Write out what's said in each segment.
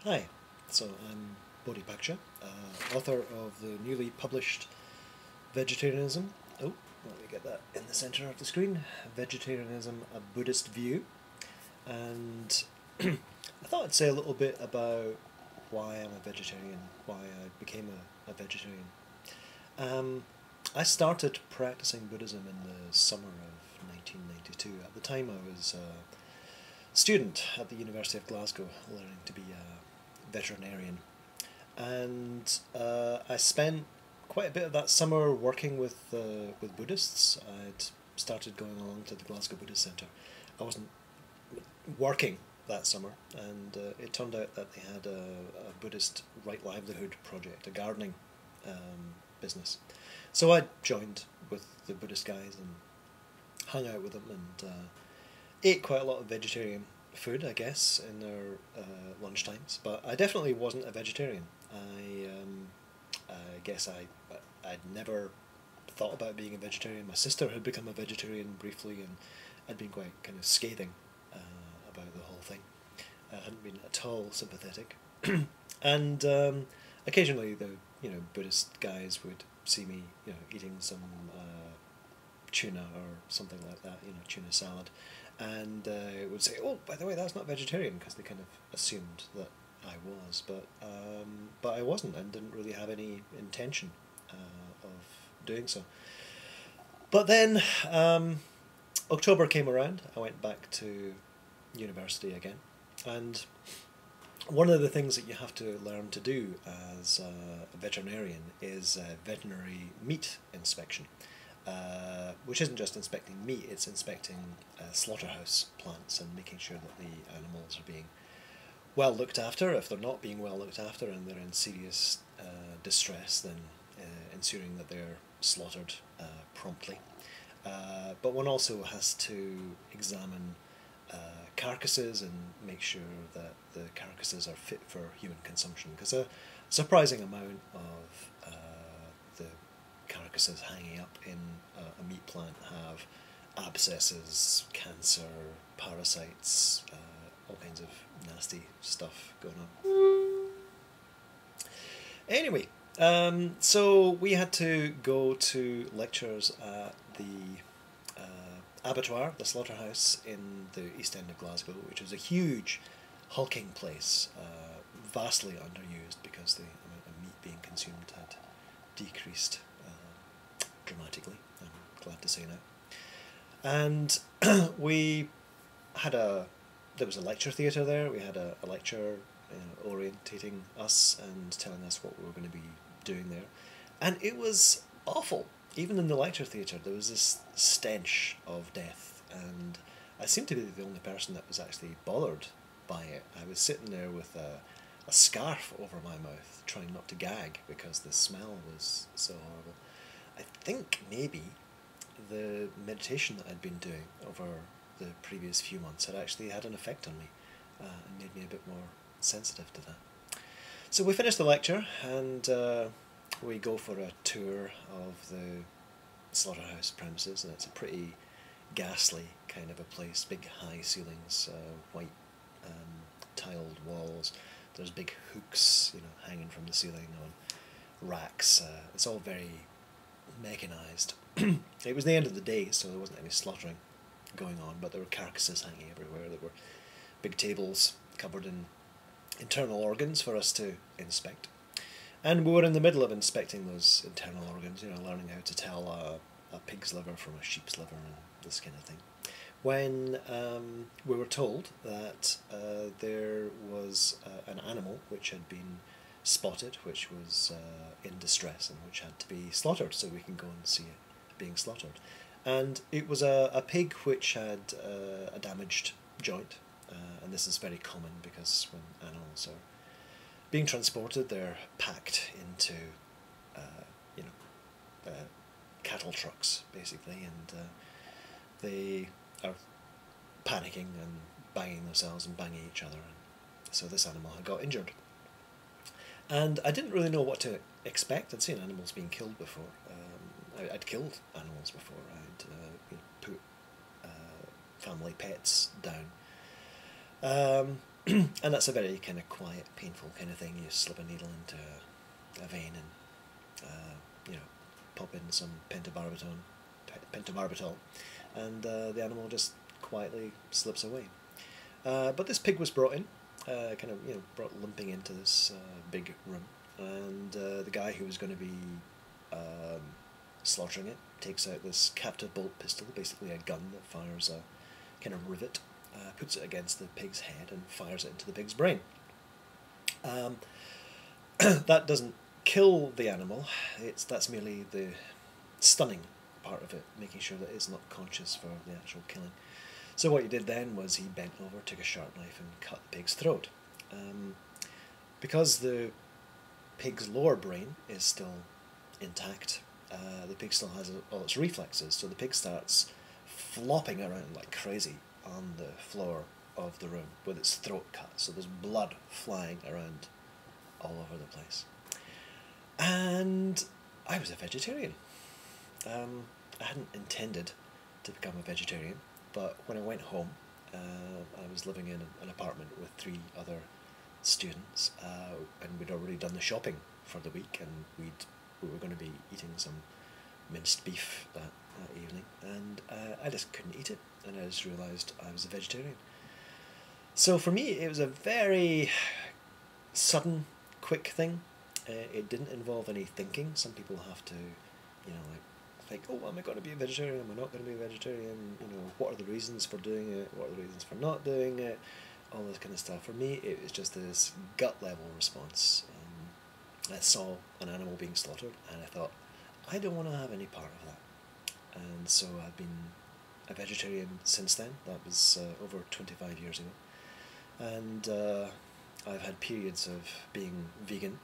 Hi, so I'm Bodhipaksa, author of the newly published Vegetarianism. Oh, let me get that in the centre of the screen. Vegetarianism, a Buddhist View. And I thought I'd say a little bit about why I'm a vegetarian, why I became a vegetarian. I started practicing Buddhism in the summer of 1992. At the time I was a student at the University of Glasgow learning to be a veterinarian. And I spent quite a bit of that summer working with Buddhists. I'd started going along to the Glasgow Buddhist Centre. I wasn't working that summer, and it turned out that they had a Buddhist right livelihood project, a gardening business. So I joined with the Buddhist guys and hung out with them and ate quite a lot of vegetarian food, I guess, in their lunch times. But I definitely wasn't a vegetarian. I guess I'd never thought about being a vegetarian. My sister had become a vegetarian briefly, and I'd been quite kind of scathing about the whole thing. I hadn't been at all sympathetic, and occasionally the Buddhist guys would see me eating some tuna or something like that, tuna salad, and would say, "Oh, by the way, that's not vegetarian," because they kind of assumed that I was, but I wasn't, and didn't really have any intention of doing so. But then October came around. I went back to university again, and one of the things that you have to learn to do as a veterinarian is veterinary meat inspection, which isn't just inspecting meat, it's inspecting slaughterhouse plants and making sure that the animals are being well looked after. If they're not being well looked after and they're in serious distress, then ensuring that they're slaughtered promptly. But one also has to examine carcasses and make sure that the carcasses are fit for human consumption, because a surprising amount of the carcasses hanging up in a meat plant have abscesses, cancer, parasites, all kinds of nasty stuff going on. Anyway, so we had to go to lectures at the abattoir, the slaughterhouse in the East End of Glasgow, which is a huge, hulking place, vastly underused because the amount of meat being consumed had decreased dramatically, I'm glad to say now. And we had there was a lecture theatre there. We had a lecturer orientating us and telling us what we were going to be doing there, and it was awful. Even in the lecture theatre there was this stench of death, and I seemed to be the only person that was actually bothered by it. I was sitting there with a scarf over my mouth, trying not to gag because the smell was so horrible. I think maybe the meditation that I'd been doing over the previous few months had actually had an effect on me and made me a bit more sensitive to that. So we finished the lecture, and we go for a tour of the slaughterhouse premises, and it's a pretty ghastly kind of a place. Big high ceilings, white tiled walls. There's big hooks, hanging from the ceiling on racks. It's all very mechanised. It was the end of the day, so there wasn't any slaughtering going on, but there were carcasses hanging everywhere. There were big tables covered in internal organs for us to inspect. And we were in the middle of inspecting those internal organs, learning how to tell a pig's liver from a sheep's liver and this kind of thing, when we were told that there was an animal which had been spotted, which was in distress and which had to be slaughtered, so we can go and see it being slaughtered. And it was a pig which had a damaged joint, and this is very common because when animals are being transported, they're packed into cattle trucks basically, and they are panicking and banging themselves and banging each other, and so this animal had got injured. And I didn't really know what to expect. I'd seen animals being killed before. I'd killed animals before. I'd put family pets down. And that's a very kind of quiet, painful kind of thing. You slip a needle into a vein and pop in some pentobarbital, and the animal just quietly slips away. But this pig was brought in, brought limping into this big room, and the guy who was going to be slaughtering it takes out this captive bolt pistol, basically a gun that fires a kind of rivet, puts it against the pig's head and fires it into the pig's brain. That doesn't kill the animal, that's merely the stunning part of it, making sure that it's not conscious for the actual killing. So what he did then was he bent over, took a sharp knife and cut the pig's throat. Because the pig's lower brain is still intact, the pig still has all its reflexes, so the pig starts flopping around like crazy on the floor of the room with its throat cut, so there's blood flying around all over the place. And I was a vegetarian. I hadn't intended to become a vegetarian, but when I went home, I was living in an apartment with 3 other students, and we'd already done the shopping for the week, and we were going to be eating some minced beef that evening, and I just couldn't eat it, and I just realised I was a vegetarian. So for me, it was a very sudden, quick thing. It didn't involve any thinking. Some people have to, think, oh, am I going to be a vegetarian? Am I not going to be a vegetarian? What are the reasons for doing it? What are the reasons for not doing it? All this kind of stuff. For me, it was just this gut level response. I saw an animal being slaughtered, and I thought, I don't want to have any part of that. And so I've been a vegetarian since then. That was over 25 years ago. And I've had periods of being vegan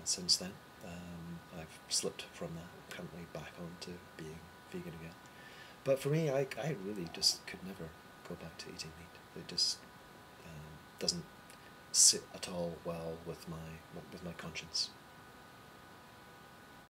since then. I've slipped from that, currently back on to being vegan again. But for me, I really just could never go back to eating meat. It just doesn't sit at all well with my conscience.